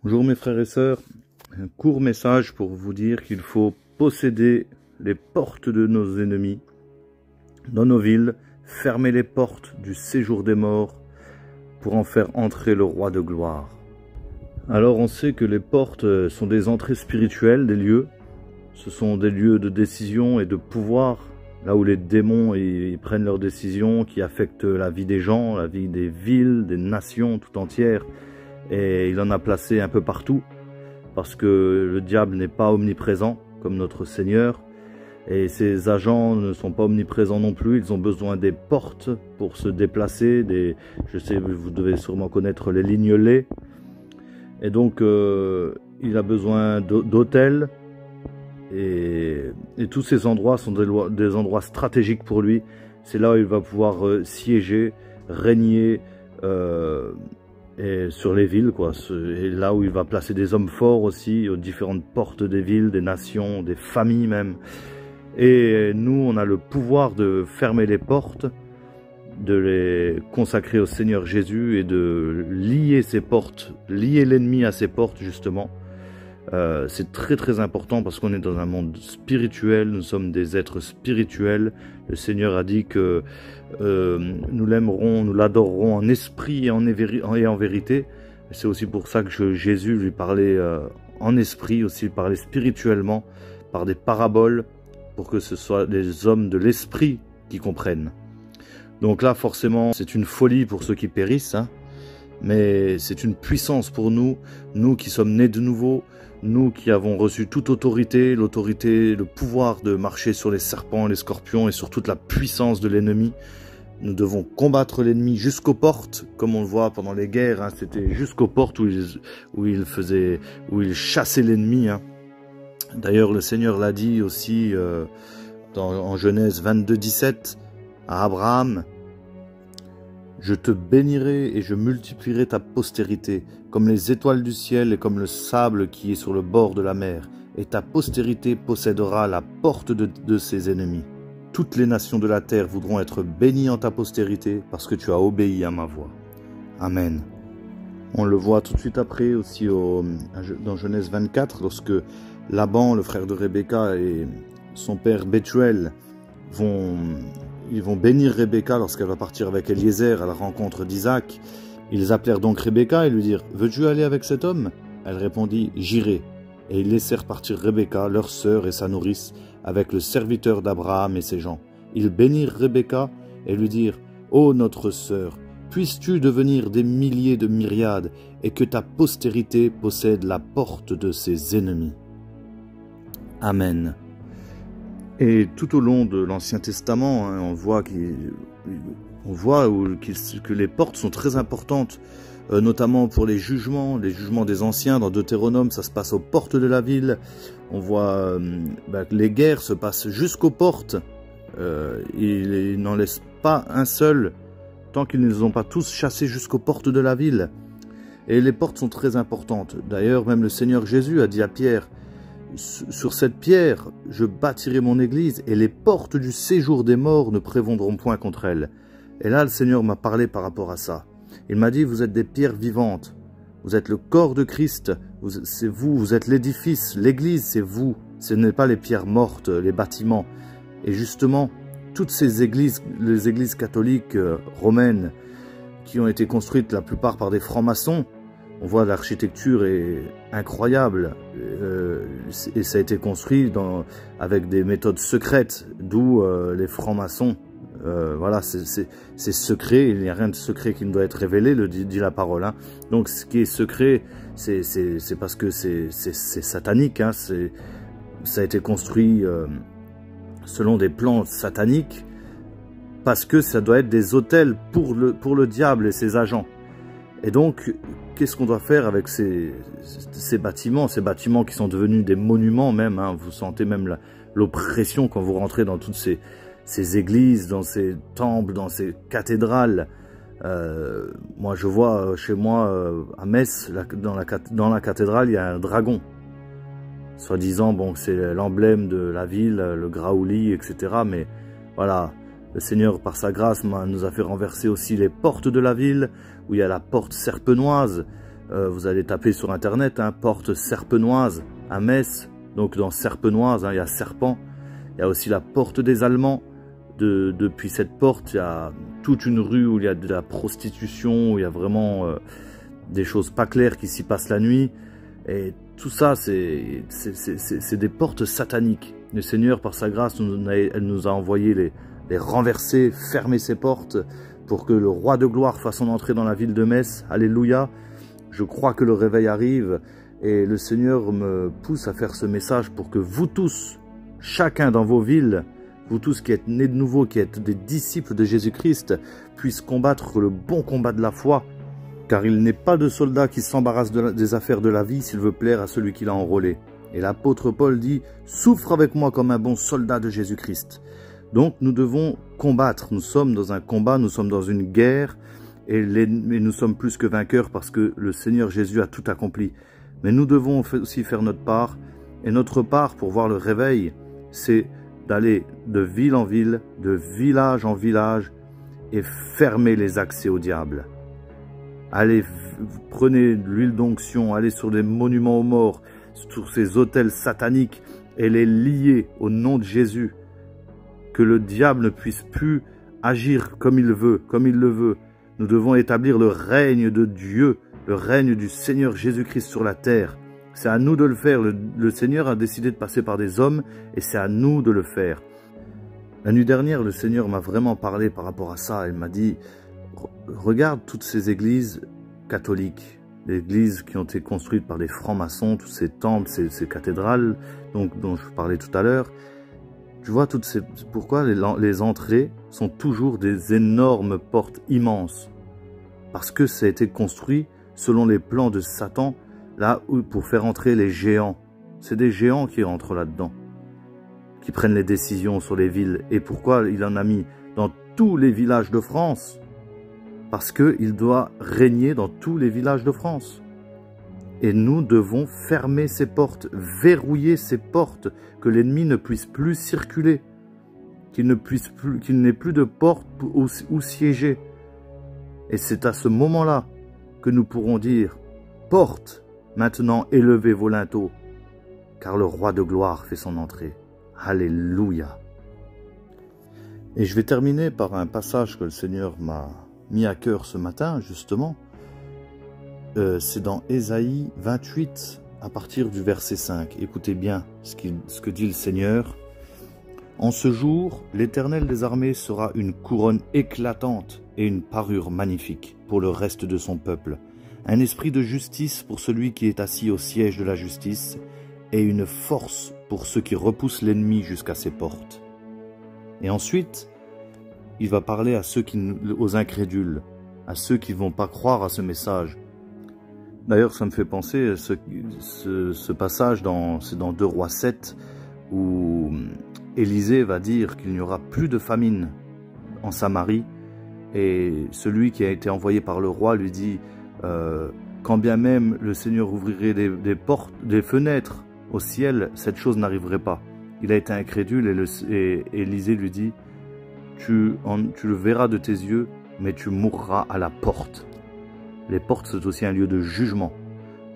Bonjour mes frères et sœurs, un court message pour vous dire qu'il faut posséder les portes de nos ennemis dans nos villes, fermer les portes du séjour des morts pour en faire entrer le roi de gloire. Alors on sait que les portes sont des entrées spirituelles, des lieux, ce sont des lieux de décision et de pouvoir, là où les démons ils prennent leurs décisions qui affectent la vie des gens, la vie des villes, des nations tout entières. Et il en a placé un peu partout, parce que le diable n'est pas omniprésent, comme notre Seigneur, et ses agents ne sont pas omniprésents non plus, ils ont besoin des portes pour se déplacer, je sais, vous devez sûrement connaître les lignelets, et donc il a besoin d'hôtels, et tous ces endroits sont des endroits stratégiques pour lui, c'est là où il va pouvoir siéger, régner, et sur les villes, quoi. Et là où il va placer des hommes forts aussi, aux différentes portes des villes, des nations, des familles même. Et nous, on a le pouvoir de fermer les portes, de les consacrer au Seigneur Jésus et de lier ces portes, lier l'ennemi à ces portes justement. C'est très très important parce qu'on est dans un monde spirituel, nous sommes des êtres spirituels. Le Seigneur a dit que nous l'aimerons, nous l'adorerons en esprit et en vérité. C'est aussi pour ça que Jésus lui parlait en esprit, aussi parlait spirituellement, par des paraboles, pour que ce soit des hommes de l'esprit qui comprennent. Donc là forcément c'est une folie pour ceux qui périssent, hein, mais c'est une puissance pour nous, nous qui sommes nés de nouveau, nous qui avons reçu toute autorité, l'autorité, le pouvoir de marcher sur les serpents, les scorpions et sur toute la puissance de l'ennemi. Nous devons combattre l'ennemi jusqu'aux portes, comme on le voit pendant les guerres, hein, c'était jusqu'aux portes où il chassait l'ennemi. Hein. D'ailleurs le Seigneur l'a dit aussi en Genèse 22, 17 à Abraham. Je te bénirai et je multiplierai ta postérité, comme les étoiles du ciel et comme le sable qui est sur le bord de la mer. Et ta postérité possédera la porte de ses ennemis. Toutes les nations de la terre voudront être bénies en ta postérité, parce que tu as obéi à ma voix. Amen. On le voit tout de suite après aussi dans Genèse 24, lorsque Laban, le frère de Rebecca, et son père Bethuel ils vont bénir Rebecca lorsqu'elle va partir avec Eliezer à la rencontre d'Isaac. Ils appelèrent donc Rebecca et lui dirent « Veux-tu aller avec cet homme ?» Elle répondit « J'irai. » Et ils laissèrent partir Rebecca, leur sœur et sa nourrice, avec le serviteur d'Abraham et ses gens. Ils bénirent Rebecca et lui dirent « Ô notre sœur, puisses-tu devenir des milliers de myriades et que ta postérité possède la porte de ses ennemis. » Amen. Et tout au long de l'Ancien Testament, hein, on voit que les portes sont très importantes, notamment pour les jugements des anciens. Dans Deutéronome, ça se passe aux portes de la ville. On voit que les guerres se passent jusqu'aux portes. Ils n'en laissent pas un seul, tant qu'ils ne les ont pas tous chassés jusqu'aux portes de la ville. Et les portes sont très importantes. D'ailleurs, même le Seigneur Jésus a dit à Pierre, sur cette pierre, je bâtirai mon église et les portes du séjour des morts ne prévaudront point contre elle. Et là, le Seigneur m'a parlé par rapport à ça. Il m'a dit, vous êtes des pierres vivantes. Vous êtes le corps de Christ. C'est vous, vous êtes l'édifice. L'église, c'est vous. Ce n'est pas les pierres mortes, les bâtiments. Et justement, toutes ces églises, les églises catholiques romaines, qui ont été construites la plupart par des francs-maçons, on voit l'architecture est incroyable et ça a été construit avec des méthodes secrètes, d'où les francs-maçons. Voilà, c'est secret, il n'y a rien de secret qui ne doit être révélé, dit la parole. Hein. Donc ce qui est secret, c'est parce que c'est satanique, hein, ça a été construit selon des plans sataniques, parce que ça doit être des autels pour le diable et ses agents. Et donc, qu'est-ce qu'on doit faire avec ces bâtiments qui sont devenus des monuments même, hein, vous sentez même l'oppression quand vous rentrez dans toutes ces églises, dans ces temples, dans ces cathédrales. Moi, je vois chez moi, à Metz, dans la cathédrale, il y a un dragon. Soi-disant, bon, c'est l'emblème de la ville, le graouli, etc. Mais voilà, le Seigneur, par sa grâce, nous a fait renverser aussi les portes de la ville, où il y a la porte serpenoise, Vous allez taper sur internet, hein, porte Serpenoise à Metz. Donc dans Serpenoise, hein, il y a serpent. Il y a aussi la porte des Allemands. Depuis cette porte, il y a toute une rue où il y a de la prostitution, où il y a vraiment des choses pas claires qui s'y passent la nuit. Et tout ça, c'est des portes sataniques. Le Seigneur, par sa grâce, elle nous a envoyé les renverser, fermer ces portes pour que le roi de gloire fasse son entrée dans la ville de Metz. Alléluia. Je crois que le réveil arrive et le Seigneur me pousse à faire ce message pour que vous tous, chacun dans vos villes, vous tous qui êtes nés de nouveau, qui êtes des disciples de Jésus-Christ, puissent combattre le bon combat de la foi. Car il n'est pas de soldat qui s'embarrasse des affaires de la vie s'il veut plaire à celui qui l'a enrôlé. Et l'apôtre Paul dit « Souffre avec moi comme un bon soldat de Jésus-Christ ». Donc nous devons combattre, nous sommes dans un combat, nous sommes dans une guerre, et nous sommes plus que vainqueurs parce que le Seigneur Jésus a tout accompli. Mais nous devons aussi faire notre part, et notre part pour voir le réveil, c'est d'aller de ville en ville, de village en village, et fermer les accès au diable. Allez, prenez de l'huile d'onction, allez sur des monuments aux morts, sur ces autels sataniques, et les lier au nom de Jésus. Que le diable ne puisse plus agir comme il veut, comme il le veut. Nous devons établir le règne de Dieu, le règne du Seigneur Jésus-Christ sur la terre. C'est à nous de le faire. Le Seigneur a décidé de passer par des hommes et c'est à nous de le faire. La nuit dernière, le Seigneur m'a vraiment parlé par rapport à ça. Il m'a dit, regarde toutes ces églises catholiques, les églises qui ont été construites par des francs-maçons, tous ces temples, ces cathédrales dont je parlais tout à l'heure. Tu vois, pourquoi les entrées sont toujours des énormes portes immenses? Parce que ça a été construit selon les plans de Satan, là où pour faire entrer les géants. C'est des géants qui entrent là-dedans, qui prennent les décisions sur les villes. Et pourquoi il en a mis dans tous les villages de France? Parce qu'il doit régner dans tous les villages de France. Et nous devons fermer ces portes, verrouiller ces portes, que l'ennemi ne puisse plus circuler, qu'il n'ait plus de porte où siéger. Et c'est à ce moment-là que nous pourrons dire, porte, maintenant élevez vos linteaux, car le roi de gloire fait son entrée. Alléluia. Et je vais terminer par un passage que le Seigneur m'a mis à cœur ce matin, justement. C'est dans Ésaïe 28, à partir du verset 5. Écoutez bien ce que dit le Seigneur. « En ce jour, l'Éternel des armées sera une couronne éclatante et une parure magnifique pour le reste de son peuple, un esprit de justice pour celui qui est assis au siège de la justice, et une force pour ceux qui repoussent l'ennemi jusqu'à ses portes. » Et ensuite, il va parler aux incrédules, à ceux qui ne vont pas croire à ce message. D'ailleurs, ça me fait penser à ce passage, c'est dans 2 Rois 7, où Élisée va dire qu'il n'y aura plus de famine en Samarie. Et celui qui a été envoyé par le roi lui dit quand bien même le Seigneur ouvrirait des fenêtres au ciel, cette chose n'arriverait pas. Il a été incrédule et Élisée lui dit tu le verras de tes yeux, mais tu mourras à la porte. Les portes, c'est aussi un lieu de jugement.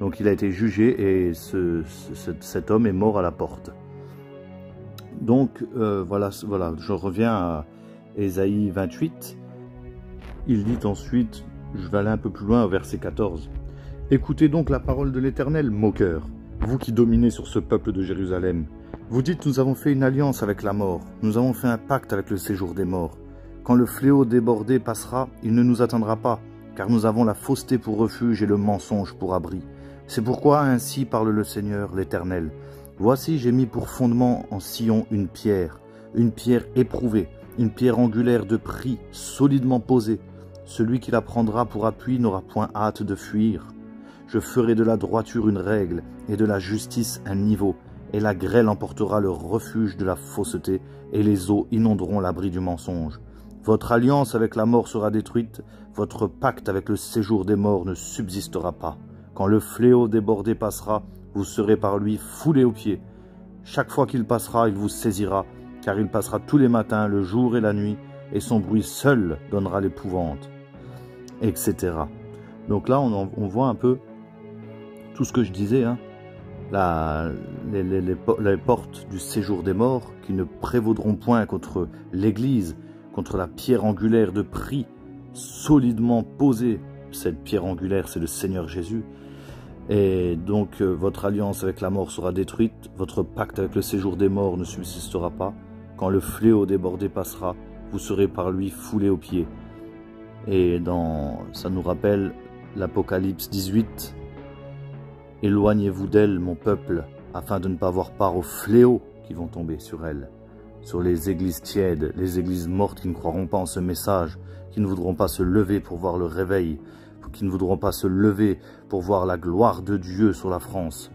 Donc il a été jugé et cet homme est mort à la porte. Donc voilà, je reviens à Ésaïe 28. Il dit ensuite, je vais aller un peu plus loin au verset 14. « Écoutez donc la parole de l'Éternel, moqueurs, vous qui dominez sur ce peuple de Jérusalem. Vous dites, nous avons fait une alliance avec la mort, nous avons fait un pacte avec le séjour des morts. Quand le fléau débordé passera, il ne nous atteindra pas, car nous avons la fausseté pour refuge et le mensonge pour abri. C'est pourquoi ainsi parle le Seigneur, l'Éternel. Voici, j'ai mis pour fondement en Sion une pierre éprouvée, une pierre angulaire de prix, solidement posée. Celui qui la prendra pour appui n'aura point hâte de fuir. Je ferai de la droiture une règle et de la justice un niveau, et la grêle emportera le refuge de la fausseté, et les eaux inonderont l'abri du mensonge. Votre alliance avec la mort sera détruite, votre pacte avec le séjour des morts ne subsistera pas. Quand le fléau débordé passera, vous serez par lui foulés aux pieds. Chaque fois qu'il passera, il vous saisira, car il passera tous les matins, le jour et la nuit, et son bruit seul donnera l'épouvante, etc. Donc là, on voit un peu tout ce que je disais, hein, les portes du séjour des morts qui ne prévaudront point contre l'Église, contre la pierre angulaire de prix solidement posée. Cette pierre angulaire, c'est le Seigneur Jésus. Et donc votre alliance avec la mort sera détruite, votre pacte avec le séjour des morts ne subsistera pas. Quand le fléau débordé passera, vous serez par lui foulés aux pieds. Et ça nous rappelle l'Apocalypse 18. Éloignez-vous d'elle, mon peuple, afin de ne pas avoir part aux fléaux qui vont tomber sur elle, sur les églises tièdes, les églises mortes qui ne croiront pas en ce message, qui ne voudront pas se lever pour voir le réveil, qui ne voudront pas se lever pour voir la gloire de Dieu sur la France.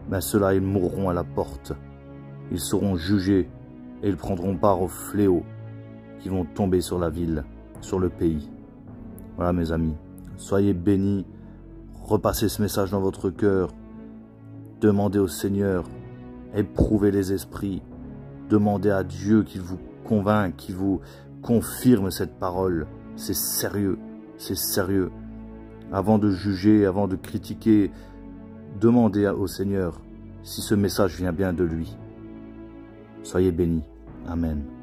Mais ceux-là, ils mourront à la porte. Ils seront jugés et ils prendront part aux fléaux qui vont tomber sur la ville, sur le pays. Voilà mes amis, soyez bénis, repassez ce message dans votre cœur, demandez au Seigneur, éprouvez les esprits, demandez à Dieu qu'il vous convainque, qu'il vous confirme cette parole. C'est sérieux, c'est sérieux. Avant de juger, avant de critiquer, demandez au Seigneur si ce message vient bien de lui. Soyez bénis. Amen.